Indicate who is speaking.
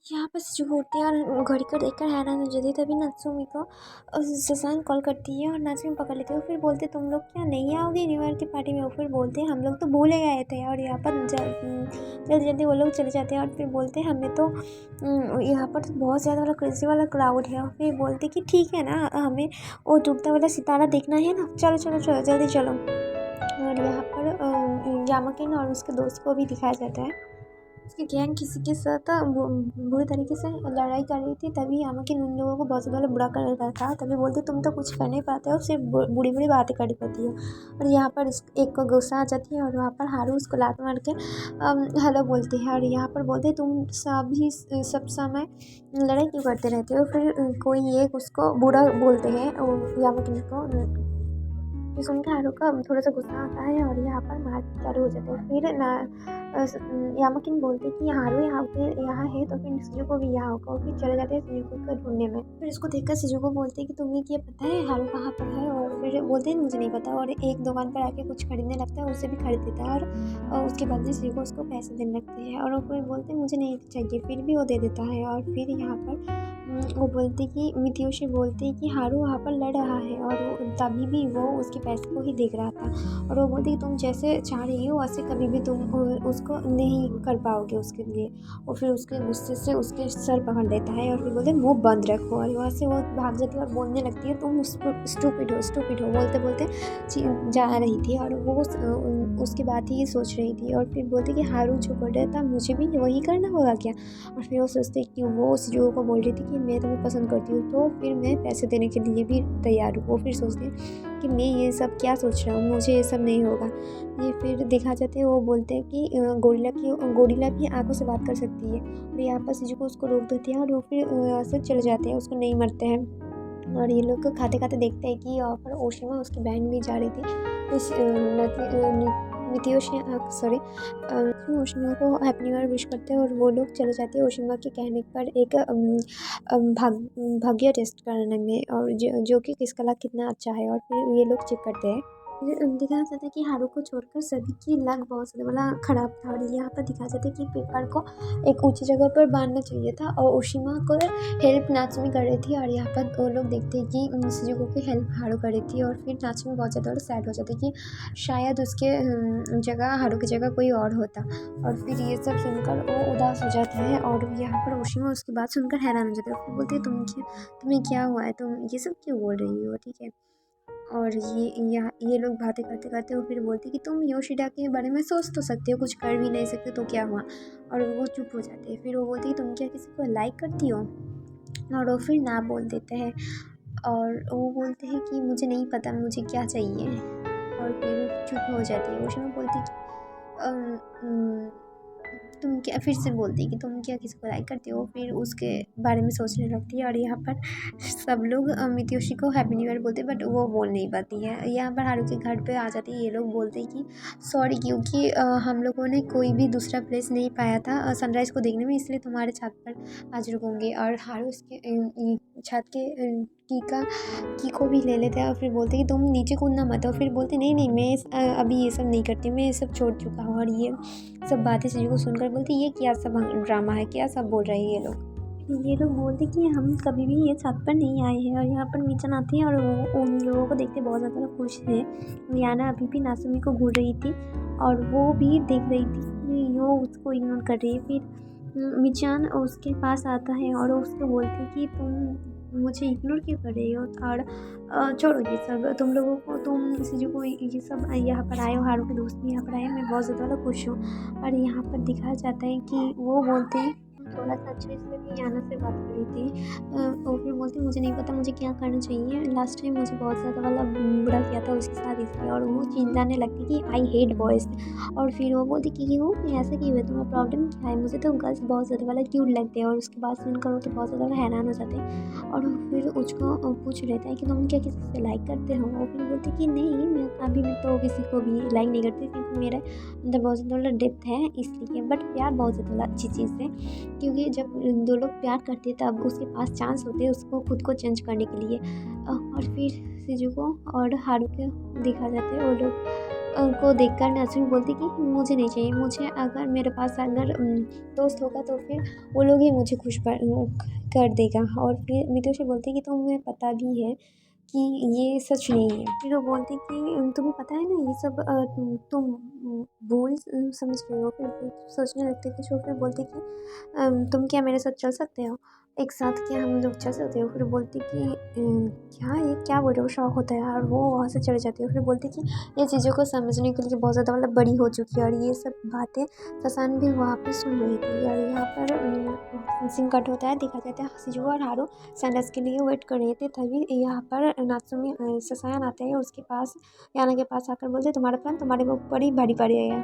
Speaker 1: यहाँ पर जो होते हैं और घड़ी को देखकर हैरान हो जाती है। तभी नात्सुमी को सुसान कॉल करती है और नात्सुमी पकड़ लेते हैं। फिर बोलते तुम लोग क्या नहीं आओगे न्यू ईयर की पार्टी में? फिर बोलते हैं हम लोग तो भूले गए थे। और यहाँ पर जल्दी जल्दी वो लोग चले जाते हैं। और फिर बोलते हैं हमें तो यहाँ पर तो बहुत ज़्यादा वाला क्रेजी वाला क्राउड है। और फिर बोलते कि ठीक है ना, हमें वो टूटता वाला सितारा देखना है ना, चलो चलो चलो जल्दी चलो। और यहाँ पर यामाकिन और उसके दोस्त को भी दिखाया जाता है। उसकी गैंग किसी के साथ बुरी तरीके से लड़ाई कर रही थी। तभी यामाकिन उन लोगों को बहुत ज़्यादा बुरा कर रहा था। तभी बोलते तुम तो कुछ कर नहीं पाते हो, सिर्फ बुरी बुरी बातें करनी पड़ती है। और यहाँ पर एक को गुस्सा आ जाती है और वहाँ पर हारू उसको लात मार के हेलो बोलते हैं। और यहाँ पर बोलते तुम सभी सब समय लड़ाई क्यों करते रहते हो? फिर कोई एक उसको बुरा बोलते हैं यामाकिन को। ये सुन के हारू का थोड़ा सा गुस्सा आता है और यहाँ पर मारपीट चालू हो जाता है। फिर यामाकिन बोलते कि हारू यहाँ है तो फिर शिजुको भी यहाँ होगा। और फिर चले जाते हैं शिजुको को ढूंढने में। फिर इसको देखकर शिजुको बोलते हैं कि तुम्हें क्या पता है हारू कहाँ पर है? और फिर बोलते हैं मुझे नहीं पता। और एक दुकान पर आके कुछ खरीदने लगता है, उसे भी खरीद देता है। और उसके बाद में शिजुको उसको पैसे देने लगते हैं। और फिर बोलते हैं मुझे नहीं चाहिए, फिर भी वो दे देता है। और फिर यहाँ पर वो बोलते कि मिथियोशी बोलते कि हारू वहाँ पर लड़ रहा है और तभी भी वो उसके पैसे को ही देख रहा था। और वो बोलती कि तुम जैसे चाह रही हो वैसे कभी भी तुम उसको नहीं कर पाओगे उसके लिए। और फिर उसके गुस्से से उसके सर पकड़ लेता है और फिर बोलते मुंह बंद रखो। और वहाँ से वो भाग जाती है और बोलने लगती है तुम स्टूपिड हो बोलते बोलते जा रही थी। और वो उसके बाद ही ये सोच रही थी। और फिर बोलते कि हारू जो कर रहा था मुझे भी वही करना होगा क्या? और फिर वो सोचते कि वो उस जो को बोल रही थी कि मैं तुम्हें पसंद करती हूँ तो फिर मैं पैसे देने के लिए भी तैयार हूँ। वो फिर सोचते हैं कि मैं ये सब क्या सोच रहा हूँ, मुझे ये सब नहीं होगा। ये फिर देखा जाता है वो बोलते हैं कि गोरिल्ला भी आंखों से बात कर सकती है। और यहाँ पर शिजुको उसको रोक देती है और वो फिर यहाँ से चले जाते हैं, उसको नहीं मरते हैं। और ये लोग खाते खाते देखते हैं कि यहाँ पर ओशिमा उसकी बहन भी जा रही थी। इस ओशिमा को हैप्पी न्यू ईयर विश करते हैं और वो लोग चले जाते हैं ओशिमा के कहने पर एक भाग्य टेस्ट कराने में। और जो कि किसका लक कितना अच्छा है। और फिर ये लोग चेक करते हैं। दिखाया जाता है कि हारू को छोड़कर सभी की लक बहुत ज़्यादा वाला ख़राब था। और यहाँ पर दिखाया जाता है कि पेपर को एक ऊंची जगह पर बांधना चाहिए था और ओशिमा को हेल्प नात्सुमी कर रही थी। और यहाँ पर वो लोग देखते हैं कि शिजुको की हेल्प हारू कर रही थी। और फिर नात्सुमी बहुत ज़्यादा सैड हो जाती है कि शायद उसके जगह हारू की जगह कोई और होता। और फिर ये सब सुनकर वो उदास हो जाता है। और यहाँ पर ओशिमा उसकी बात सुनकर हैरान हो जाता है। फिर बोलते हैं तुम्हें क्या हुआ है, तुम ये सब क्यों बोल रही हो? ठीक है। और ये लोग बातें करते करते वो फिर बोलते कि तुम योशिडा के बारे में सोच तो सकते हो, कुछ कर भी नहीं सकते तो क्या हुआ? और वो चुप हो जाते हैं। फिर वो बोलती कि तुम क्या किसी को लाइक करती हो? और वो फिर ना बोल देते हैं। और वो बोलते हैं कि मुझे नहीं पता मुझे क्या चाहिए। और फिर वो चुप हो जाती है। ओशिमा बोलती कि तुम क्या, फिर से बोलती कि तुम क्या किसी को लाइक करती हो? फिर उसके बारे में सोचने लगती है। और यहाँ पर सब लोग मित्योशी को हैप्पी न्यू ईयर बोलते हैं बट वो बोल नहीं पाती है। यहाँ पर हारू के घर पे आ जाती है। ये लोग बोलते हैं कि सॉरी क्योंकि हम लोगों ने कोई भी दूसरा प्लेस नहीं पाया था सनराइज़ को देखने में, इसलिए तुम्हारे छत पर आज रुकूंगे। और हारू उसके छत के की को भी ले लेते हैं। और फिर बोलते कि तुम नीचे कूदना मत। और फिर बोलते नहीं नहीं मैं अभी ये सब नहीं करती, मैं ये सब छोड़ चुका हूँ। और ये सब बातें शिजुको को सुनकर बोलती ये क्या सब ड्रामा है, क्या सब बोल रहे हैं ये लोग बोलते कि हम कभी भी ये छत पर नहीं आए हैं। और यहाँ पर मिचन आती है और वो उन लोगों को देखते बहुत ज़्यादा खुश है। रियाना अभी भी नासुमी को घूर रही थी और वो भी देख रही थी कि वो उसको इग्नोर कर रही है। फिर मिचान उसके पास आता है और उसको बोलती कि तुम मुझे इग्नोर क्यों कर रही हो? और छोड़ो ये सब तुम लोगों को, तुम शिजुको ये सब यहाँ पर आए हो, हारू के दोस्त भी यहाँ पर आए, मैं बहुत ज़्यादा खुश हूँ। और यहाँ पर दिखाया जाता है कि वो बोलते हैं थोड़ा सा अच्छे से भी याना से बात कर रही थी। और फिर बोलती मुझे नहीं पता मुझे क्या करना चाहिए, लास्ट टाइम मुझे बहुत ज़्यादा वाला बुरा किया था उसके साथ इसलिए। और वो चिल्लाने लगती कि आई हेट बॉयज़। और फिर वो बोलती कि क्यों ऐसा क्यों है, तुम्हारा प्रॉब्लम क्या है? मुझे तो गर्ल्स बहुत ज़्यादा वाला क्यूट लगते हैं। और उसके बाद सुनकर वो तो बहुत ज़्यादा हैरान हो जाते हैं। और फिर उसको पूछ लेता है कि तुम क्या किसी से लाइक करते हो? और फिर बोलती कि नहीं मैं अभी मैं तो किसी को भी लाइक नहीं करती क्योंकि मेरा अंदर बहुत ज़्यादा डेप्थ है इसलिए। बट प्यार बहुत ज़्यादा अच्छी चीज़ है क्योंकि जब दो लोग प्यार करते हैं तब उसके पास चांस होते हैं उसको खुद को चेंज करने के लिए। और फिर शिजुको और हारू के देखा जाता है वो लोग को देखकर नाज़ुमी बोलती कि मुझे नहीं चाहिए, मुझे अगर मेरे पास अगर दोस्त होगा तो फिर वो लोग ही मुझे खुश कर देगा। और फिर मितुषी बोलती कि तुम्हें पता भी है कि ये सच नहीं है। फिर वो बोलती कि तुम्हें पता है ना ये सब तुम भूल समझ रहे हो। फिर वो सोचने लगते कुछ और फिर बोलती कि तुम क्या मेरे साथ चल सकते हो? एक साथ क्या हम लोग चल सकते हो? फिर बोलती कि क्या ये क्या बोल रहे हो? शॉक होता है और वो वहाँ से चले जाती है। फिर बोलती कि ये चीज़ों को समझने के लिए बहुत ज़्यादा मतलब बड़ी हो चुकी है। और ये सब बातें ससान भी वहाँ पे सुन रही थी। और यहाँ पर सीन कट होता है, दिखा जाता है शिजुओ और हारू सैंडल्स के लिए वेट कर रहे थे। तभी यहाँ पर नात्सुमी ससान आते हैं उसके पास, याना के पास आकर बोलते तुम्हारा प्लान तुम्हारे ऊपर ही भारी पड़ गया है।